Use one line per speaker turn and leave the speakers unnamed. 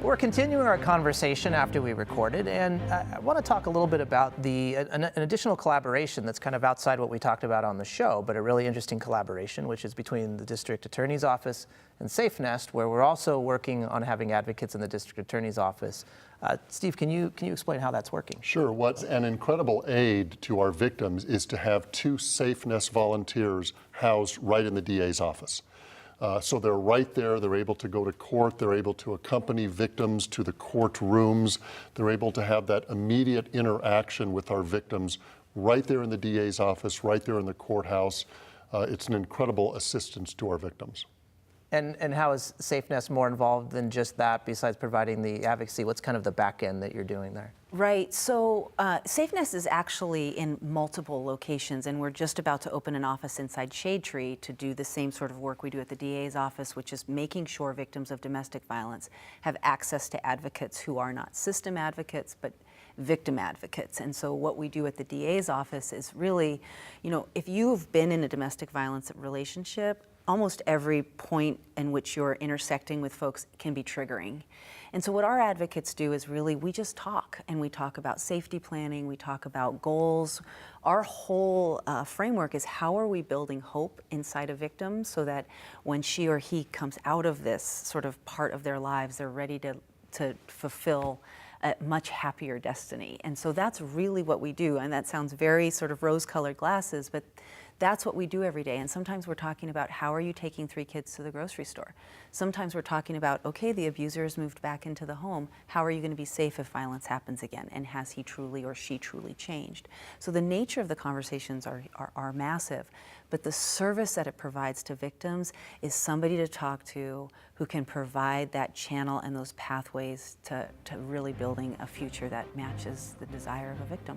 We're continuing our conversation after we recorded, and I want to talk a little bit about an additional collaboration that's kind of outside what we talked about on the show, but a really interesting collaboration, which is between the District Attorney's Office and SafeNest, where we're also working on having advocates in the District Attorney's Office. Steve, can you explain how that's working?
Sure. What's an incredible aid to our victims is to have two SafeNest volunteers housed right in the DA's office. So they're right there, they're able to go to court, they're able to accompany victims to the courtrooms, they're able to have that immediate interaction with our victims right there in the DA's office, right there in the courthouse. It's an incredible assistance to our victims.
And how is SafeNest more involved than just that, besides providing the advocacy? What's kind of the back end that you're doing there?
Right, so SafeNest is actually in multiple locations, and we're just about to open an office inside Shade Tree to do the same sort of work we do at the DA's office, which is making sure victims of domestic violence have access to advocates who are not system advocates, but victim advocates. And so what we do at the DA's office is really, if you've been in a domestic violence relationship, almost every point in which you're intersecting with folks can be triggering. And so what our advocates do is really, we just talk, and we talk about safety planning, we talk about goals. Our whole framework is how are we building hope inside a victim so that when she or he comes out of this sort of part of their lives, they're ready to fulfill a much happier destiny. And so that's really what we do. And that sounds very sort of rose-colored glasses, but that's what we do every day. And sometimes we're talking about how are you taking 3 kids to the grocery store? Sometimes we're talking about, okay, the abuser has moved back into the home. How are you going to be safe if violence happens again? And has he truly or she truly changed? So the nature of the conversations are massive, but the service that it provides to victims is somebody to talk to who can provide that channel and those pathways to really building a future that matches the desire of a victim.